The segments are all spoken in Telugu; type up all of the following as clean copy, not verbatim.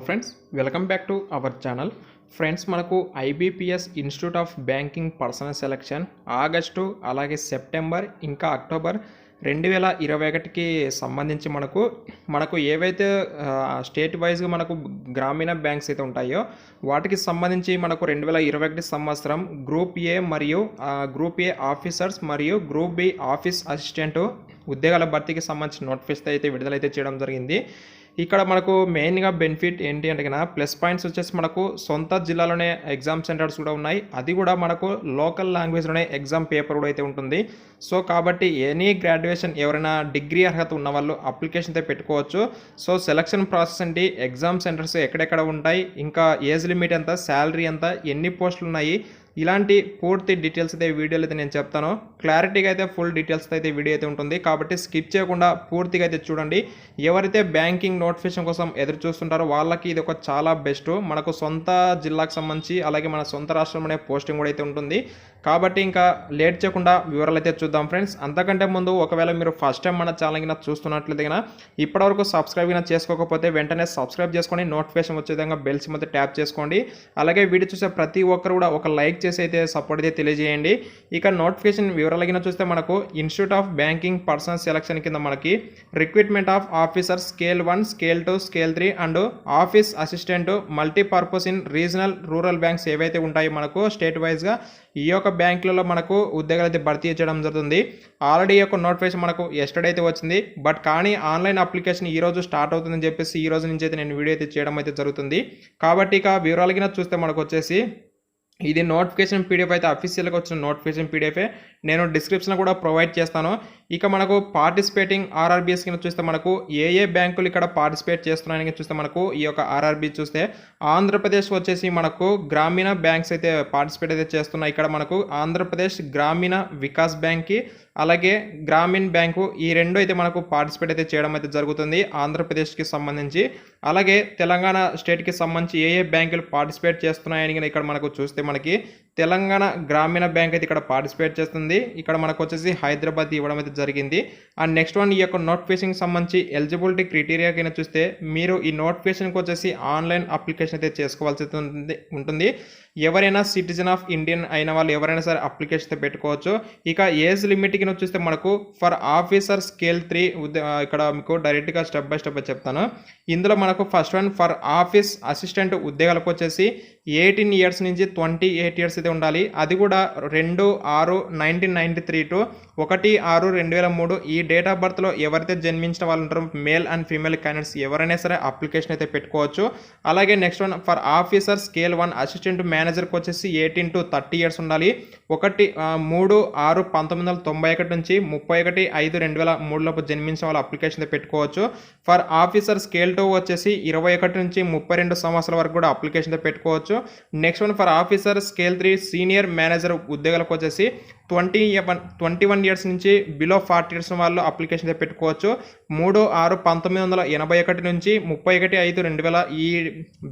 Friends welcome back to our channel. Friends మనకు IBPS institute of banking personnel selection August అలాగే సెప్టెంబర్ ఇంకా అక్టోబర్ 2021కి సంబంధించి మనకు ఏవైతే స్టేట్ వైజ్గా మనకు గ్రామీణ బ్యాంక్స్ అయితే ఉంటాయో వాటికి సంబంధించి మనకు 2021 సంవత్సరం గ్రూప్ ఏ మరియు గ్రూప్ ఏ ఆఫీసర్స్ మరియు గ్రూప్ బి ఆఫీస్ అసిస్టెంట్ ఉద్యోగాల భర్తీకి సంబంధించిన నోటిఫికేషన్ అయితే విడుదలైతే చేయడం జరిగింది. ఇక్కడ మనకు మెయిన్గా బెనిఫిట్ ఏంటి అంటే కన్నా ప్లస్ పాయింట్స్ వచ్చేసి మనకు సొంత జిల్లాలోనే ఎగ్జామ్ సెంటర్స్ కూడా ఉన్నాయి. అది కూడా మనకు లోకల్ లాంగ్వేజ్లోనే ఎగ్జామ్ పేపర్ కూడా అయితే ఉంటుంది. సో కాబట్టి ఎనీ గ్రాడ్యుయేషన్ ఎవరైనా డిగ్రీ అర్హత ఉన్న వాళ్ళు అప్లికేషన్ అయితే పెట్టుకోవచ్చు. సో సెలక్షన్ ప్రాసెస్ ఏంటి, ఎగ్జామ్ సెంటర్స్ ఎక్కడెక్కడ ఉంటాయి, ఇంకా ఏజ్ లిమిట్ ఎంత, శాలరీ ఎంత, ఎన్ని పోస్టులు ఉన్నాయి, ఇలాంటి పూర్తి డీటెయిల్స్ అయితే వీడియోలో అయితే నేను చెప్తాను. క్లారిటీగా అయితే ఫుల్ డీటెయిల్స్ అయితే వీడియో అయితే ఉంటుంది కాబట్టి స్కిప్ చేయకుండా పూర్తిగా అయితే చూడండి. ఎవరైతే బ్యాంకింగ్ నోటిఫికేషన్ కోసం ఎదురు చూస్తుంటారో వాళ్ళకి ఇది ఒక చాలా బెస్ట్. మనకు సొంత జిల్లాకు సంబంధించి అలాగే మన సొంత రాష్ట్రంలోనే పోస్టింగ్ కూడా అయితే ఉంటుంది కాబట్టి ఇంకా లేట్ చేయకుండా వివరాలు అయితే చూద్దాం ఫ్రెండ్స్. అంతకంటే ముందు ఒకవేళ మీరు ఫస్ట్ టైం మన ఛానల్ కింద చూస్తున్నట్లయితే కన్నా ఇప్పటివరకు సబ్స్క్రైబ్ కింద చేసుకోకపోతే వెంటనే సబ్స్క్రైబ్ చేసుకొని నోటిఫికేషన్ వచ్చే విధంగా బెల్ సింబల్ అయితే ట్యాప్ చేసుకోండి. అలాగే వీడియో చూసే ప్రతి ఒక్కరు కూడా ఒక లైక్ చేసి అయితే సపోర్ట్ అయితే తెలియజేయండి. ఇక నోటిఫికేషన్ వివరాల కింద చూస్తే మనకు institute of banking personnel selection కింద మనకి recruitment of officer scale 1, scale 2, scale 3 and office assistant multipurpose in regional rural banks ఏవైతే ఉంటాయో మనకు స్టేట్ వైజ్గా ఈ యొక్క బ్యాంకులలో మనకు ఉద్యోగాలు అయితే భర్తీ చేయడం జరుగుతుంది. ఆల్రెడీ ఈ యొక్క నోటిఫికేషన్ మనకు ఎస్టర్డే అయితే వచ్చింది. బట్ కానీ ఆన్లైన్ అప్లికేషన్ ఈ రోజు స్టార్ట్ అవుతుందని చెప్పేసి ఈ రోజు నుంచి అయితే నేను వీడియో అయితే చేయడం అయితే జరుగుతుంది. కాబట్టి ఇక వివరాల కింద చూస్తే మనకు వచ్చేసి ఇది నోటిఫికేషన్ పీడిఎఫ్ అయితే అఫీషియల్గా వచ్చిన నోటిఫికేషన్ పీడిఎఫే నేను డిస్క్రిప్షన్లో కూడా ప్రొవైడ్ చేస్తాను. ఇక మనకు పార్టిసిపేటింగ్ ఆర్ఆర్బీఎస్ కింద చూస్తే మనకు ఏ బ్యాంకులు ఇక్కడ పార్టిసిపేట్ చేస్తున్నాయని చూస్తే మనకు ఈ యొక్క ఆర్ఆర్బీ చూస్తే ఆంధ్రప్రదేశ్ వచ్చేసి మనకు గ్రామీణ బ్యాంక్స్ అయితే పార్టిసిపేట్ అయితే చేస్తున్నాయి. ఇక్కడ మనకు ఆంధ్రప్రదేశ్ గ్రామీణ వికాస్ బ్యాంక్కి అలాగే గ్రామీణ బ్యాంకు ఈ రెండు అయితే మనకు పార్టిసిపేట్ అయితే చేయడం అయితే జరుగుతుంది ఆంధ్రప్రదేశ్కి సంబంధించి. అలాగే తెలంగాణ స్టేట్కి సంబంధించి ఏ బ్యాంకులు పార్టిసిపేట్ చేస్తున్నాయని ఇక్కడ మనకు చూస్తే మనకి తెలంగాణ గ్రామీణ బ్యాంక్ అయితే ఇక్కడ పార్టిసిపేట్ చేస్తుంది. ఇక్కడ మనకు వచ్చేసి హైదరాబాద్ ఇవ్వడం అయితే జరిగింది. అండ్ నెక్స్ట్ వన్ ఈ యొక్క నోటిఫికేషన్కి సంబంధించి ఎలిజిబిలిటీ క్రైటీరియా కింద చూస్తే మీరు ఈ నోటిఫికేషన్కి వచ్చేసి ఆన్లైన్ అప్లికేషన్ అయితే చేసుకోవాల్సి ఉంటుంది. ఎవరైనా సిటిజన్ ఆఫ్ ఇండియన్ అయిన వాళ్ళు ఎవరైనా సరే అప్లికేషన్ అయితే పెట్టుకోవచ్చు. ఇక ఏజ్ లిమిట్ కింద చూస్తే మనకు ఫర్ ఆఫీసర్ స్కేల్ 3 ఇక్కడ మీకు డైరెక్ట్గా స్టెప్ బై స్టెప్ చెప్తాను. ఇందులో మనకు first one for office assistant ఉద్యోగాలకు వచ్చేసి 18 ఇయర్స్ నుంచి 28 ఇయర్స్ అయితే ఉండాలి. అది కూడా 2/6/1993 టు 1/6/2003 ఈ డేట్ ఆఫ్ బర్త్లో ఎవరైతే జన్మించిన వాళ్ళు ఉంటారో మేల్ అండ్ ఫీమేల్ క్యాండిడేట్స్ ఎవరైనా సరే అప్లికేషన్ అయితే పెట్టుకోవచ్చు. అలాగే next one for officer scale 1 assistant మేనేజర్కి వచ్చేసి 18 to 30 ఇయర్స్ ఉండాలి. 3/6/1991 నుంచి 31/5/2003 లోపు జన్మించిన వాళ్ళు అప్లికేషన్ అయితే పెట్టుకోవచ్చు. ఫర్ ఆఫీసర్ స్కేల్ 2 వచ్చేసి 21 నుంచి 32 సంవత్సరాల వరకు కూడా అప్లికేషన్ అయితే పెట్టుకోవచ్చు. Next one for officer scale 3 senior manager ఉద్యోగాలకు వచ్చేసి 21 ఇయర్స్ నుంచి బిలో 40 ఇయర్స్ వాళ్ళు అప్లికేషన్ అయితే పెట్టుకోవచ్చు. 3/6/1981 నుంచి 31/5/2000 ఈ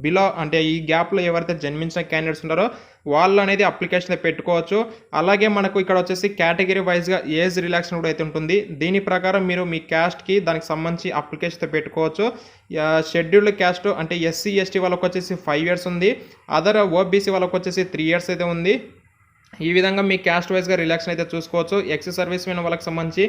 బిలో అంటే ఈ గ్యాప్లో ఎవరైతే జన్మించిన క్యాండిడేట్స్ ఉంటారో వాళ్ళు అనేది అప్లికేషన్ అయితే పెట్టుకోవచ్చు. అలాగే మనకు ఇక్కడ వచ్చేసి కేటగిరీ వైజ్గా ఏజ్ రిలాక్సేషన్ కూడా అయితే ఉంటుంది. దీని ప్రకారం మీరు మీ క్యాస్ట్కి దానికి సంబంధించి అప్లికేషన్ అయితే పెట్టుకోవచ్చు. షెడ్యూల్డ్ క్యాస్ట్ అంటే SC ST వాళ్ళకి వచ్చేసి 5 ఇయర్స్ ఉంది. అదర్ OBC వాళ్ళకి వచ్చేసి 3 ఇయర్స్ అయితే ఉంది. ఈ విధంగా మీ క్యాస్ట్ వైజ్గా రిలాక్షన్ అయితే చూసుకోవచ్చు. ఎక్స్ సర్వీస్ మెన్ వాళ్ళకి సంబంధించి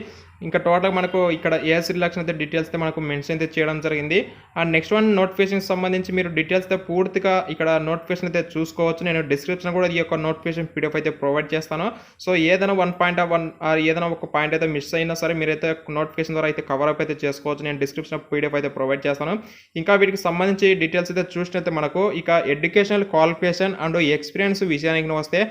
ఇంకా టోటల్ మనకు ఇక్కడ ఏజ్ రిలాక్షన్ అయితే డీటెయిల్స్ అయితే మనకు మెన్షన్ అయితే చేయడం జరిగింది. అండ్ నెక్స్ట్ వన్ నోటిఫికేషన్కి సంబంధించి మీరు డీటెయిల్స్ అయితే పూర్తిగా ఇక్కడ నోటిఫికేషన్ అయితే చూసుకోవచ్చు. నేను డిస్క్రిప్షన్ కూడా ఈ యొక్క నోటిఫికేషన్ PDF అయితే ప్రొవైడ్ చేస్తాను. సో ఏదైనా 1.1 ఏదైనా ఒక పాయింట్ అయితే మిస్ అయినా సరే మీరైతే నోటిఫికేషన్ ద్వారా అయితే కవర్ అప్ అయితే చేసుకోవచ్చు. నేను డిస్క్రిప్షన్ PDF అయితే ప్రొవైడ్ చేస్తాను. ఇంకా వీటికి సంబంధించి డీటెయిల్స్ అయితే చూసినట్లయితే మనకు ఇక ఎడ్యుకేషనల్ క్వాలిఫికేషన్ అండ్ ఎక్స్పీరియన్స్ విషయానికి వస్తే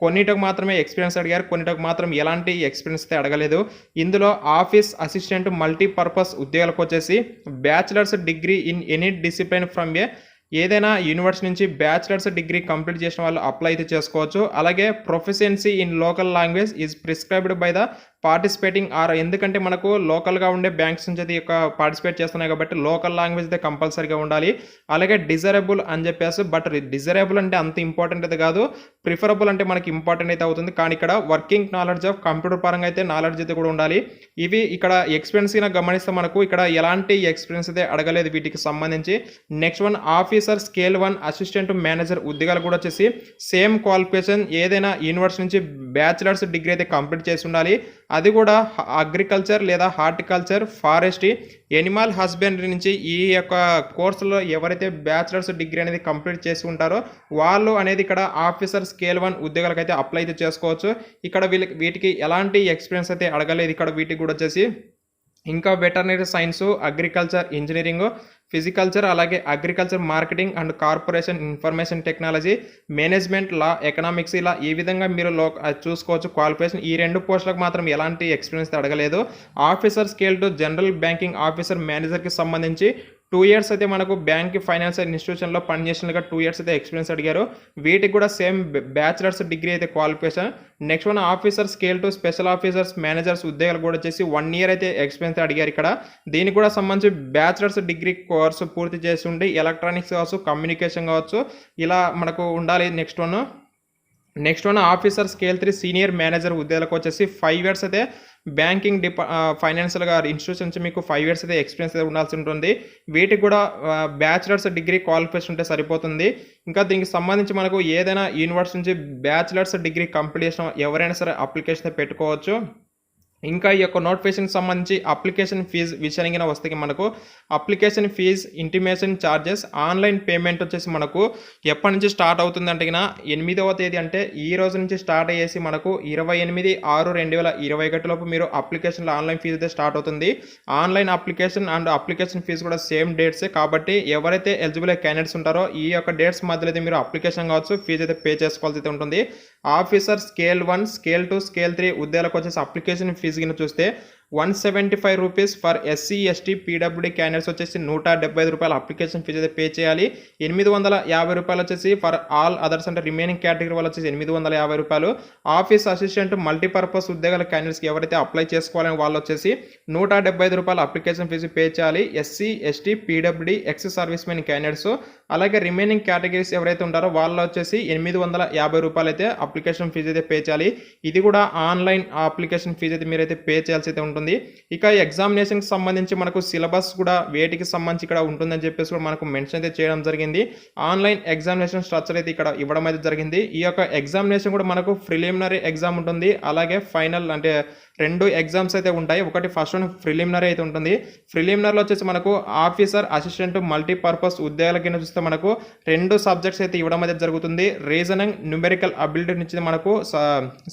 కొన్నిటికి మాత్రమే ఎక్స్పీరియన్స్ అడిగారు, కొన్నిటికి మాత్రం ఎలాంటి ఎక్స్పీరియన్స్ అయితే అడగలేదు. ఇందులో ఆఫీస్ అసిస్టెంట్ మల్టీపర్పస్ ఉద్యోగాలకు వచ్చేసి bachelors degree in any discipline from ఏదైనా యూనివర్సిటీ నుంచి బ్యాచిలర్స్ డిగ్రీ కంప్లీట్ చేసిన వాళ్ళు అప్లై అయితే చేసుకోవచ్చు. అలాగే proficiency in local language is prescribed by the participating are ఎందుకంటే మనకు లోకల్గా ఉండే బ్యాంక్స్ నుంచి అయితే యొక్క పార్టిసిపేట్ చేస్తున్నాయి కాబట్టి లోకల్ లాంగ్వేజ్ అయితే కంపల్సరీగా ఉండాలి. అలాగే డిజైరబుల్ అని చెప్పేసి, బట్ డిజైరబుల్ అంటే అంత ఇంపార్టెంట్ అయితే కాదు, ప్రిఫరబుల్ అంటే మనకి ఇంపార్టెంట్ అయితే అవుతుంది. కానీ ఇక్కడ వర్కింగ్ నాలెడ్జ్ ఆఫ్ కంప్యూటర్ పరంగా అయితే నాలెడ్జ్ అయితే కూడా ఉండాలి. ఇవి ఇక్కడ ఎక్స్పీరియన్స్ గమనిస్తే మనకు ఇక్కడ ఎలాంటి ఎక్స్పీరియన్స్ అయితే అడగలేదు వీటికి సంబంధించి. Next one officer scale 1 assistant manager ఉద్యోగాలు కూడా వచ్చేసి సేమ్ క్వాలిఫికేషన్ ఏదైనా యూనివర్సిటీ నుంచి బ్యాచిలర్స్ డిగ్రీ అయితే కంప్లీట్ చేసి ఉండాలి. అది కూడా అగ్రికల్చర్ లేదా హార్టికల్చర్, ఫారెస్ట్రీ, ఎనిమల్ హస్బెండరీ నుంచి ఈ యొక్క కోర్సులో ఎవరైతే బ్యాచిలర్స్ డిగ్రీ అనేది కంప్లీట్ చేసి ఉంటారో వాళ్ళు అనేది ఇక్కడ ఆఫీసర్ స్కేల్ 1 ఉద్యోగాలకు అయితే అప్లై అయితే చేసుకోవచ్చు. ఇక్కడ వీటికి ఎలాంటి ఎక్స్పీరియన్స్ అయితే అడగలేదు. ఇక్కడ వీటికి కూడా వచ్చేసి ఇంకా వెటర్నరీ సైన్స్, అగ్రికల్చర్ ఇంజనీరింగ్, ఫిజికల్చర్, అలాగే agriculture marketing and corporation information technology, management, law, economics, ఇలా ఈ విధంగా మీరు చూసుకోవచ్చు క్వాలిఫికేషన్. ఈ 2 పోస్టులకు మాత్రం ఎలాంటి ఎక్స్పీరియన్స్ అడగలేదు. Officer scale 2 general banking officer మేనేజర్కి సంబంధించి 2 ఇయర్స్ అయితే మనకు బ్యాంక్ ఫైనాన్షియల్ ఇన్స్టిట్యూషన్లో పనిచేసినగా 2 ఇయర్స్ అయితే ఎక్స్పీరియన్స్ అడిగారు. వీటికి కూడా సేమ్ బ్యాచిలర్స్ డిగ్రీ అయితే qualification. Next one officer scale 2 special officers managers ఉద్యోగాలు కూడా వచ్చేసి 1 ఇయర్ అయితే ఎక్స్పీరియన్స్ అడిగారు. ఇక్కడ దీనికి కూడా సంబంధించి బ్యాచిలర్స్ డిగ్రీ కోర్సు పూర్తి చేసి ఉండి ఎలక్ట్రానిక్స్ కావచ్చు, కమ్యూనికేషన్ కావచ్చు, ఇలా మనకు ఉండాలి. Next one officer scale 3 senior manager ఉద్యోగాలకు వచ్చేసి 5 ఇయర్స్ అయితే బ్యాంకింగ్ ఫైనాన్షియల్గా ఇన్స్టిట్యూషన్ నుంచి మీకు 5 ఇయర్స్ అయితే ఎక్స్పీరియన్స్ అయితే ఉండాల్సి ఉంటుంది. వీటికి కూడా బ్యాచిలర్స్ డిగ్రీ క్వాలిఫికేషన్ ఉంటే సరిపోతుంది. ఇంకా దీనికి సంబంధించి మనకు ఏదైనా యూనివర్సిటీ నుంచి బ్యాచిలర్స్ డిగ్రీ కంప్లీట్ చేసిన ఎవరైనా సరే అప్లికేషన్ పెట్టుకోవచ్చు. ఇంకా ఈ యొక్క నోటిఫికేషన్కి సంబంధించి అప్లికేషన్ ఫీజు విషయానికి వస్తే మనకు application fee, intimation charges, online payment వచ్చేసి మనకు ఎప్పటి నుంచి స్టార్ట్ అవుతుంది అంటే 8వ తేదీ అంటే ఈ రోజు నుంచి స్టార్ట్ అయ్యేసి మనకు 28/6/2021 లోపు మీరు అప్లికేషన్లో ఆన్లైన్ ఫీజు అయితే స్టార్ట్ అవుతుంది. Online application and application fee కూడా సేమ్ డేట్సే కాబట్టి ఎవరైతే ఎలిజిబుల్ క్యాండిడేట్స్ ఉంటారో ఈ యొక్క డేట్స్ మధ్యలో అయితే మీరు అప్లికేషన్ కావచ్చు ఫీజు అయితే పే చేసుకోవాల్సి అయితే ఉంటుంది. ఆఫీసర్ స్కేల్ 1, స్కేల్ 2, స్కేల్ 3 ఉద్యోగాలకు వచ్చేసి అప్లికేషన్ ఫీజు కింద చూస్తే 175 rupees for SC, ST, PWD candidates వచ్చేసి 175 రూపాయల అప్లికేషన్ ఫీజు అయితే పే చేయాలి. 850 రూపాయలు వచ్చేసి ఫర్ ఆల్ అదర్స్ అంటే రిమైనింగ్ కేటగిరీ వాళ్ళు వచ్చేసి 850 రూపాయలు. ఆఫీస్ అసిస్టెంట్ మల్టీపర్పస్ ఉద్యోగాల క్యాండిడేట్స్కి ఎవరైతే అప్లై చేసుకోవాలని వాళ్ళు వచ్చేసి 175 రూపాయల అప్లికేషన్ ఫీజు పే చేయాలి. SC, ST, PWD, ex service men candidates, అలాగే రిమైనింగ్ కేటగిరీస్ ఎవరైతే ఉంటారో వాళ్ళు వచ్చేసి 850 రూపాయలు అయితే అప్లికేషన్ ఫీజు అయితే పే చేయాలి. ఇది కూడా ఆన్లైన్ అప్లికేషన్ ఫీజు అయితే మీరైతే పే చేయాల్సి అయితే ఉంటుంది. ఇక ఎగ్జామినేషన్కి సంబంధించి మనకు సిలబస్ కూడా వేటికి సంబంధించి ఇక్కడ ఉంటుందని చెప్పేసి కూడా మనకు మెన్షన్ అయితే చేయడం జరిగింది. ఆన్లైన్ ఎగ్జామినేషన్ స్ట్రక్చర్ అయితే ఇక్కడ ఇవ్వడం అయితే జరిగింది. ఈ యొక్క ఎగ్జామినేషన్ కూడా మనకు ప్రిలిమినరీ ఎగ్జామ్ ఉంటుంది, అలాగే ఫైనల్ అంటే 2 ఎగ్జామ్స్ అయితే ఉంటాయి. ఒకటి ఫస్ట్ వన్ ప్రిలిమినరీ అయితే ఉంటుంది. ప్రిలిమినరీలో వచ్చేసి మనకు ఆఫీసర్ అసిస్టెంట్ మల్టీపర్పస్ ఉద్యోగాల కింద చూస్తే మనకు 2 సబ్జెక్ట్స్ అయితే ఇవ్వడం అయితే జరుగుతుంది. రీజనింగ్, న్యూమెరికల్ అబిలిటీ నుంచి మనకు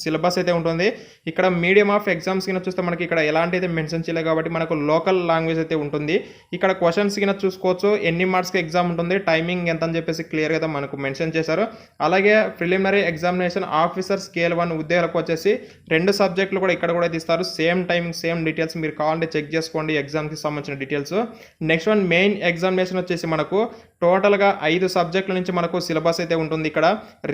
సిలబస్ అయితే ఉంటుంది. ఇక్కడ మీడియం ఆఫ్ ఎగ్జామ్స్ కింద చూస్తే మనకి ఇక్కడ ఎలాంటి అయితే మెన్షన్ చేయలేదు కాబట్టి మనకు లోకల్ లాంగ్వేజ్ అయితే ఉంటుంది. ఇక్కడ క్వశ్చన్స్ కింద చూసుకోవచ్చు ఎన్ని మార్క్స్కి ఎగ్జామ్ ఉంటుంది, టైమింగ్ ఎంత అని చెప్పేసి క్లియర్గా అయితే మనకు మెన్షన్ చేశారు. అలాగే ప్రిలిమినరీ ఎగ్జామినేషన్ ఆఫీసర్ స్కేల్ 1 ఉద్యోగాలకు వచ్చేసి 2 సబ్జెక్టులు కూడా ఇక్కడ కూడా ఇస్తారు. సేమ్ టైమింగ్, సేమ్ డీటెయిల్స్ మీరు కావాలంటే చెక్ చేసుకోండి ఎగ్జామ్కి సంబంధించిన details. Next one main examination వచ్చేసి మనకు టోటల్గా 5 సబ్జెక్టుల నుంచి మనకు సిలబస్ అయితే ఉంటుంది. ఇక్కడ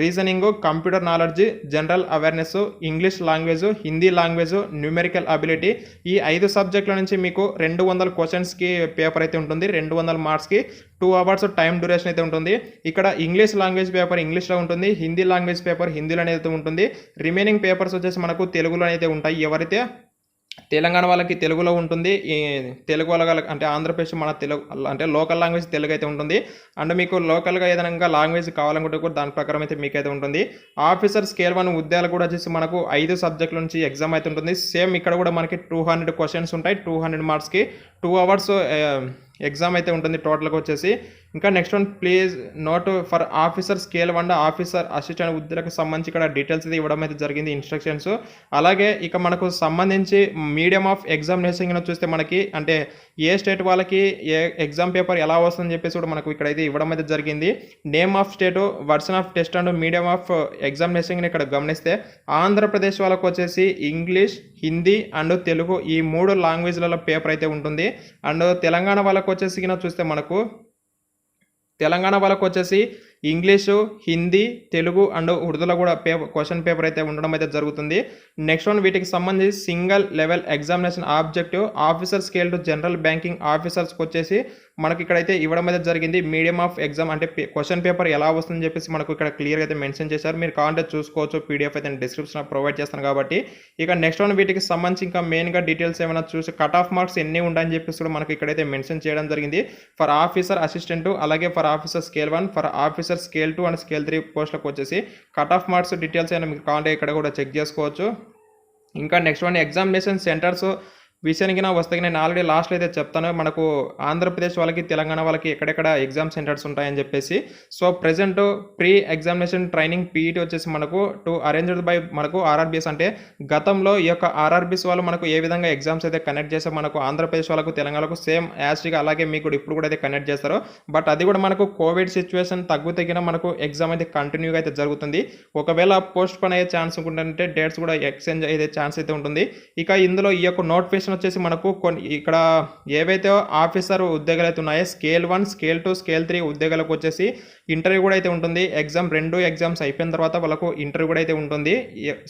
reasoning, computer knowledge, general awareness, English language, Hindi language, numerical ability, ఈ 5 సబ్జెక్టుల నుంచి మీకు 200 క్వశ్చన్స్కి పేపర్ అయితే ఉంటుంది. 200 మార్క్స్కి 2 అవర్స్ టైం డ్యూరేషన్ అయితే ఉంటుంది. ఇక్కడ ఇంగ్లీష్ లాంగ్వేజ్ పేపర్ ఇంగ్లీష్లో ఉంటుంది, హిందీ లాంగ్వేజ్ పేపర్ హిందీలో అయితే ఉంటుంది. రిమైనింగ్ పేపర్స్ వచ్చేసి మనకు తెలుగులో అయితే ఉంటాయి. ఎవరైతే తెలంగాణ వాళ్ళకి తెలుగులో ఉంటుంది, ఈ తెలుగు వాళ్ళకి అంటే ఆంధ్రప్రదేశ్ మన తెలుగు అంటే లోకల్ లాంగ్వేజ్ తెలుగు అయితే ఉంటుంది. అండ్ మీకు లోకల్గా ఏదైనా లాంగ్వేజ్ కావాలనుకుంటే కూడా దాని ప్రకారం అయితే మీకైతే ఉంటుంది. ఆఫీసర్ స్కేల్ 1 ఉద్యోగాలు కూడా వచ్చేసి మనకు 5 సబ్జెక్టుల నుంచి ఎగ్జామ్ అయితే ఉంటుంది. సేమ్ ఇక్కడ కూడా మనకి 200 క్వశ్చన్స్ ఉంటాయి. 200 మార్క్స్కి 2 అవర్స్ ఎగ్జామ్ అయితే ఉంటుంది టోటల్గా వచ్చేసి. ఇంకా next one please note for officer scale 1 officer assistant ఉద్యోగులకు సంబంధించి ఇక్కడ డీటెయిల్స్ అయితే ఇవ్వడం అయితే జరిగింది, ఇన్స్ట్రక్షన్స్. అలాగే ఇక మనకు సంబంధించి మీడియం ఆఫ్ ఎగ్జామినేషన్ చూస్తే మనకి అంటే ఏ స్టేట్ వాళ్ళకి ఏ ఎగ్జామ్ పేపర్ ఎలా వస్తుందని చెప్పేసి కూడా మనకు ఇక్కడైతే ఇవ్వడం అయితే జరిగింది. Name of state, version of test and medium of examination ఇక్కడ గమనిస్తే ఆంధ్రప్రదేశ్ వాళ్ళకు వచ్చేసి ఇంగ్లీష్, హిందీ అండ్ తెలుగు ఈ 3 లాంగ్వేజ్లలో పేపర్ అయితే ఉంటుంది. అండ్ తెలంగాణ వాళ్ళకు వచ్చేసి చూస్తే మనకు తెలంగాణ వాళ్ళకు వచ్చేసి ఇంగ్లీషు, హిందీ, తెలుగు అండ్ ఉర్దూలో కూడా క్వశ్చన్ పేపర్ అయితే ఉండడం అయితే జరుగుతుంది. నెక్స్ట్ వన్ వీటికి సంబంధించి single level examination objective officer scale two general banking ఆఫీసర్స్కి వచ్చేసి మనకి ఇక్కడైతే ఇవ్వడం అయితే జరిగింది. మీడియం ఆఫ్ ఎగ్జామ్ అంటే క్వశ్చన్ పేపర్ ఎలా వస్తుందని చెప్పేసి మనకు ఇక్కడ క్లియర్గా అయితే మెన్షన్ చేశారు. మీరు కావాలంటే చూసుకోవచ్చు, పీడిఎఫ్ అయితే డిస్క్రిప్షన్ ప్రొవైడ్ చేస్తాను కాబట్టి. ఇక నెక్స్ట్ వన్ వీటికి సంబంధించి ఇంకా మెయిన్గా డీటెయిల్స్ ఏమైనా చూసి కట్ ఆఫ్ మార్క్స్ ఎన్ని ఉంటాయని చెప్పేసి కూడా మనకి ఇక్కడైతే మెన్షన్ చేయడం జరిగింది. ఫర్ ఆఫీసర్ అసిస్టెంట్ అలాగే for officer scale 1 for officer scale 2 and scale 3 పోస్టులకు వచ్చేసి కట్ ఆఫ్ మార్క్స్ డీటెయిల్స్ అయినా మీకు కావాలంటే ఇక్కడ కూడా చెక్ చేసుకోవచ్చు. ఇంకా నెక్స్ట్ వన్ ఎగ్జామినేషన్ సెంటర్స్ విషయానికి వస్తే నేను ఆల్రెడీ లాస్ట్లో అయితే చెప్తాను, మనకు ఆంధ్రప్రదేశ్ వాళ్ళకి తెలంగాణ వాళ్ళకి ఎక్కడెక్కడ ఎగ్జామ్ సెంటర్స్ ఉంటాయని చెప్పేసి. So present pre examination training PET వచ్చేసి మనకు అరేంజ్డ్ బై మనకు ఆర్ఆర్బీఎస్, అంటే గతంలో ఈ యొక్క ఆర్ఆర్బీఎస్ వాళ్ళు మనకు ఏ విధంగా ఎగ్జామ్స్ అయితే కండక్ట్ చేస్తే మనకు ఆంధ్రప్రదేశ్ వాళ్ళకు తెలంగాణకు సేమ్ యాస్ట్గా అలాగే మీకు కూడా ఇప్పుడు కూడా అయితే కండక్ట్ చేస్తారు. బట్ అది కూడా మనకు కోవిడ్ సిచ్యువేషన్ తగ్గిన మనకు ఎగ్జామ్ అయితే కంటిన్యూగా అయితే జరుగుతుంది. ఒకవేళ పోస్ట్ పోన్ అయ్యే ఛాన్స్ ఉంటుందంటే డేట్స్ కూడా ఎక్స్చేంజ్ అయ్యే ఛాన్స్ అయితే ఉంటుంది. ఇక ఇందులో ఈ యొక్క నోటిఫికేషన్ వచ్చేసి మనకు ఇక్కడ ఏవైతే ఆఫీసర్ ఉద్యోగాలు అయితే ఉన్నాయో స్కేల్ 1 స్కేల్ 2 స్కేల్ 3 ఉద్యోగాలకు వచ్చేసి ఇంటర్వ్యూ కూడా అయితే ఉంటుంది. రెండు ఎగ్జామ్స్ అయిపోయిన తర్వాత వాళ్ళకు ఇంటర్వ్యూ కూడా అయితే ఉంటుంది.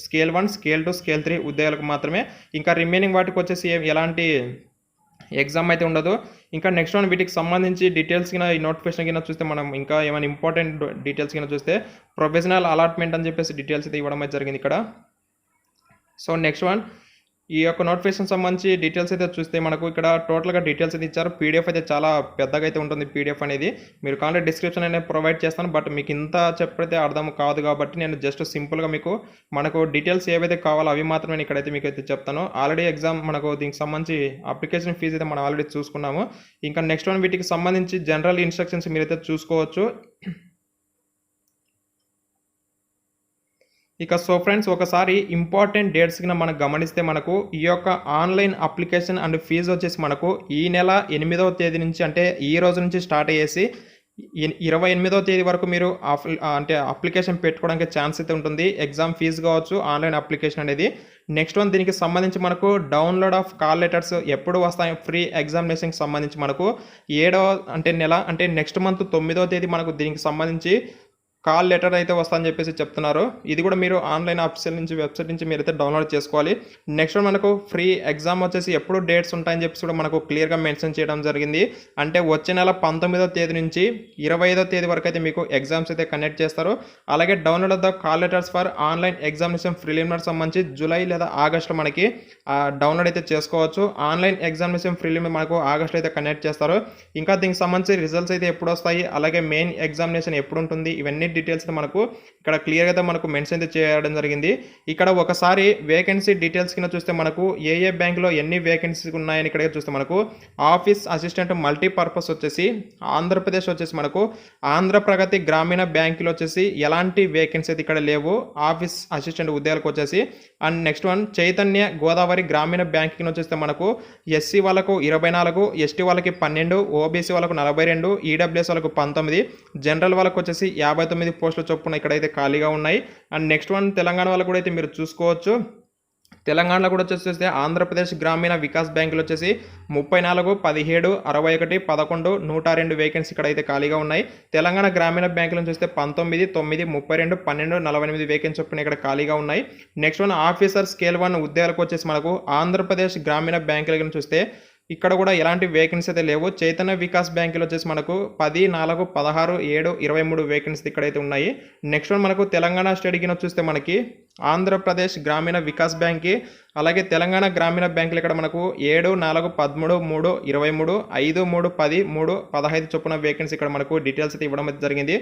స్కేల్ 1 స్కేల్ 2 స్కేల్ 3 ఉద్యోగాలకు మాత్రమే. ఇంకా రిమైనింగ్ వాటికి వచ్చేసి ఎలాంటి ఎగ్జామ్ అయితే ఉండదు. ఇంకా నెక్స్ట్ వన్ వీటికి సంబంధించి డీటెయిల్స్ కింద ఈ నోటిఫికేషన్ కింద చూస్తే మనం ఇంకా ఏమైనా ఇంపార్టెంట్ డీటెయిల్స్ కింద చూస్తే ప్రొఫెషనల్ అలాట్మెంట్ అని చెప్పేసి డీటెయిల్స్ అయితే ఇవ్వడం అయితే జరిగింది ఇక్కడ. సో నెక్స్ట్ వన్ ఈ యొక్క నోటిఫికేషన్ సంబంధించి డీటెయిల్స్ అయితే చూస్తే మనకు ఇక్కడ టోటల్గా డీటెయిల్స్ అయితే ఇచ్చారు. పీడిఎఫ్ అయితే చాలా పెద్దగా అయితే ఉంటుంది పీడిఎఫ్ అనేది. మీరు కావాలంటే డిస్క్రిప్షన్ అనేది ప్రొవైడ్ చేస్తాను, బట్ మీకు ఇంత చెప్పితే అర్థం కాదు కాబట్టి నేను జస్ట్ సింపుల్గా మీకు మనకు డీటెయిల్స్ ఏవైతే కావాలో అవి మాత్రమే నేను ఇక్కడైతే మీకు అయితే చెప్తాను. ఆల్రెడీ ఎగ్జామ్ మనకు దీనికి సంబంధించి అప్లికేషన్ ఫీజు అయితే మనం ఆల్రెడీ చూసుకున్నాము. ఇంకా నెక్స్ట్ వన్ వీటికి సంబంధించి జనరల్ ఇన్స్ట్రక్షన్స్ మీరైతే చూసుకోవచ్చు. ఇక సో ఫ్రెండ్స్ ఒకసారి ఇంపార్టెంట్ డేట్స్ కింద మనం గమనిస్తే మనకు ఈ యొక్క ఆన్లైన్ అప్లికేషన్ అండ్ ఫీజు వచ్చేసి మనకు ఈ నెల 8వ తేదీ నుంచి, అంటే ఈ రోజు నుంచి స్టార్ట్ అయ్యేసి 28వ తేదీ వరకు మీరు అంటే అప్లికేషన్ పెట్టుకోవడానికి ఛాన్స్ అయితే ఉంటుంది. ఎగ్జామ్ ఫీజు కావచ్చు, ఆన్లైన్ అప్లికేషన్ అనేది. నెక్స్ట్ వన్ దీనికి సంబంధించి మనకు డౌన్లోడ్ ఆఫ్ కాల్ లెటర్స్ ఎప్పుడు వస్తాయి ఫ్రీ ఎగ్జామినేషన్కి సంబంధించి మనకు 7వ నెల అంటే నెక్స్ట్ మంత్ 9వ తేదీ మనకు దీనికి సంబంధించి కాల్ లెటర్ అయితే వస్తుందని చెప్పేసి చెప్తున్నారు. ఇది కూడా మీరు ఆన్లైన్ ఆఫీషియల్ నుంచి వెబ్సైట్ నుంచి మీరైతే డౌన్లోడ్ చేసుకోవాలి. నెక్స్ట్ మనకు ఫ్రీ ఎగ్జామ్ వచ్చేసి ఎప్పుడు డేట్స్ ఉంటాయని చెప్పేసి కూడా మనకు క్లియర్గా మెన్షన్ చేయడం జరిగింది. అంటే వచ్చే నెల 19వ తేదీ నుంచి 25వ తేదీ వరకు అయితే మీకు ఎగ్జామ్స్ అయితే కండక్ట్ చేస్తారు. అలాగే download of the call letters for online examination preliminary సంబంధించి జూలై లేదా ఆగస్టులో మనకి డౌన్లోడ్ అయితే చేసుకోవచ్చు. ఆన్లైన్ ఎగ్జామినేషన్ ప్రిలిమినరీ మనకు ఆగస్టులో అయితే కండక్ట్ చేస్తారు. ఇంకా దీనికి సంబంధించి రిజల్ట్స్ అయితే ఎప్పుడు వస్తాయి, అలాగే మెయిన్ ఎగ్జామినేషన్ ఎప్పుడు ఉంటుంది, ఇవన్నీ డీటెయిల్స్ మనకు ఇక్కడ క్లియర్గా అయితే మనకు మెన్షన్ అయితే చేయడం జరిగింది. ఇక్కడ ఒకసారి వేకెన్సీ డీటెయిల్స్ కింద చూస్తే మనకు ఏ బ్యాంకులో ఎన్ని వేకెన్సీస్ ఉన్నాయని ఇక్కడ చూస్తే మనకు ఆఫీస్ అసిస్టెంట్ మల్టీపర్పస్ వచ్చేసి ఆంధ్రప్రదేశ్ వచ్చేసి మనకు ఆంధ్రప్రగతి గ్రామీణ బ్యాంకులో వచ్చేసి ఎలాంటి వేకెన్సీ అయితే ఇక్కడ లేవు ఆఫీస్ అసిస్టెంట్ ఉద్యోగాలకు వచ్చేసి. And next one Chaitanya Godavari గ్రామీణ బ్యాంకింగ్ వచ్చేస్తే మనకు ఎస్సీ వాళ్ళకు 24, ఎస్టీ వాళ్ళకి 12, ఓబీసీ వాళ్ళకు 42, ఈడబ్ల్యూఎస్ వాళ్ళకు 19, జనరల్ వాళ్ళకు వచ్చేసి 59 పోస్టుల చొప్పున ఇక్కడైతే ఖాళీగా ఉన్నాయి. అండ్ నెక్స్ట్ వన్ తెలంగాణ వాళ్ళకు కూడా అయితే మీరు చూసుకోవచ్చు. తెలంగాణలో కూడా వచ్చేసి ఆంధ్రప్రదేశ్ గ్రామీణ వికాస్ బ్యాంకులు వచ్చేసి 34, 17, 61, 11, 102 వేకెన్సీ ఇక్కడ అయితే ఖాళీగా ఉన్నాయి. తెలంగాణ గ్రామీణ బ్యాంకులను చూస్తే 19, 9, 32, 12, 48 వేకెన్సీ చొప్పున ఇక్కడ ఖాళీగా ఉన్నాయి. నెక్స్ట్ వన్ ఆఫీసర్ స్కేల్ 1 ఉద్యోగాలకు వచ్చేసి మనకు ఆంధ్రప్రదేశ్ గ్రామీణ బ్యాంకులను చూస్తే ఇక్కడ కూడా ఎలాంటి వేకెన్సీ అయితే లేవు. చైతన్య వికాస్ బ్యాంకులు వచ్చేసి మనకు 10, 4, 16, 7, 23 వేకెన్సీ ఇక్కడైతే ఉన్నాయి. నెక్స్ట్ వన్ మనకు తెలంగాణ స్టేట్ కింద చూస్తే మనకి ఆంధ్రప్రదేశ్ గ్రామీణ వికాస్ బ్యాంక్కి అలాగే తెలంగాణ గ్రామీణ బ్యాంకులు ఇక్కడ మనకు 7, 4, 13, 3, 23, 5, 3, 10, 3, 15 చొప్పున వేకెన్సీ ఇక్కడ మనకు డీటెయిల్స్ అయితే ఇవ్వడం అయితే జరిగింది.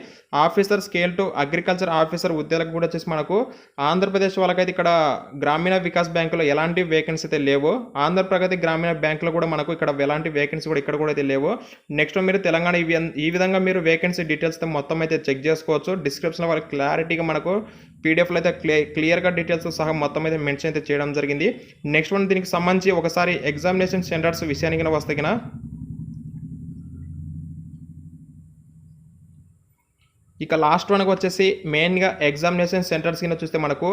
ఆఫీసర్ స్కేల్ 2 అగ్రికల్చర్ ఆఫీసర్ ఉద్యోగాలకు కూడా వచ్చేసి మనకు ఆంధ్రప్రదేశ్ వాళ్ళకైతే ఇక్కడ గ్రామీణ వికాస్ బ్యాంకులో ఎలాంటి వేకెన్సీ అయితే లేవు. ఆంధ్రప్రగతి గ్రామీణ బ్యాంకులో కూడా మనకు ఇక్కడ ఎలాంటి వేకెన్సీ కూడా ఇక్కడ కూడా అయితే లేవు. నెక్స్ట్ మీరు తెలంగాణ ఈ విధంగా మీరు వేకెన్సీ డీటెయిల్స్ మొత్తం అయితే చెక్ చేసుకోవచ్చు. డిస్క్రిప్షన్లో వాళ్ళకి క్లారిటీగా మనకు పీడిఎఫ్లో అయితే క్లియర్గా డీటెయిల్స్ సహా మొత్తం అయితే మెన్షన్ అయితే చేయడం జరిగింది. నెక్స్ట్ వన్ దీనికి సంబంధించి ఒకసారి ఎగ్జామినేషన్ సెంటర్స్ విషయానికి వస్తే కన్నా ఇక లాస్ట్ వన్కి వచ్చేసి మెయిన్గా ఎగ్జామినేషన్ సెంటర్స్ కింద చూస్తే మనకు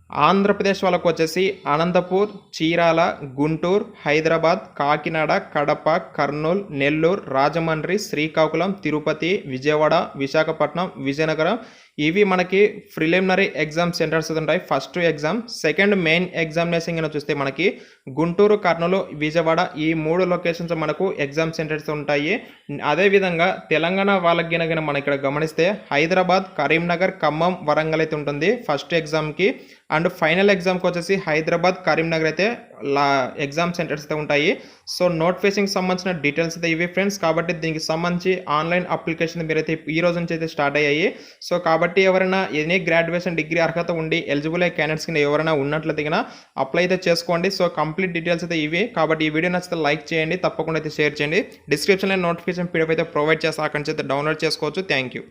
ఆంధ్రప్రదేశ్ వాళ్ళకు వచ్చేసి అనంతపూర్, చీరాల, గుంటూరు, హైదరాబాద్, కాకినాడ, కడప, కర్నూలు, నెల్లూరు, రాజమండ్రి, శ్రీకాకుళం, తిరుపతి, విజయవాడ, విశాఖపట్నం, విజయనగరం ఇవి మనకి ప్రిలిమినరీ ఎగ్జామ్ సెంటర్స్ ఉంటాయి. First exam, second main examination కింద చూస్తే మనకి గుంటూరు, కర్నూలు, విజయవాడ ఈ 3 లొకేషన్స్ మనకు ఎగ్జామ్ సెంటర్స్ ఉంటాయి. అదేవిధంగా తెలంగాణ వాళ్ళకి గినగన మనం ఇక్కడ గమనిస్తే హైదరాబాద్, కరీంనగర్, ఖమ్మం, వరంగల్ అయితే ఉంటుంది ఫస్ట్ ఎగ్జామ్కి. అండ్ ఫైనల్ ఎగ్జామ్కి వచ్చేసి హైదరాబాద్, కరీంనగర్ అయితే ఎగ్జామ్ సెంటర్స్ అయితే ఉంటాయి. సో నోటిఫికేషన్కి సంబంధించిన డీటెయిల్స్ అయితే ఇవి ఫ్రెండ్స్. కాబట్టి దీనికి సంబంధించి ఆన్లైన్ అప్లికేషన్ మీరైతే ఈ రోజు నుంచి అయితే స్టార్ట్ అయ్యాయి. సో కాబట్టి ఎవరైనా ఎనీ గ్రాడ్యుయేషన్ డిగ్రీ అర్హత ఉండి ఎలిజిబుల్ అయ్యే క్యాండిడేట్స్ కింద ఎవరైనా ఉన్నట్లయితే కింద అప్లై అయితే చేసుకోండి. సో కంప్లీట్ డీటెయిల్స్ అయితే ఇవి. కాబట్టి ఈ వీడియో నచ్చితే లైక్ చేయండి, తప్పకుండా అయితే షేర్ చేయండి. డిస్క్రిప్షన్లో నోటిఫికేషన్ పీడిఎఫ్ అయితే ప్రొవైడ్ చేస్తా, అక్కడి నుంచి అయితే డౌన్లోడ్ చేసుకోవచ్చు. Thank you.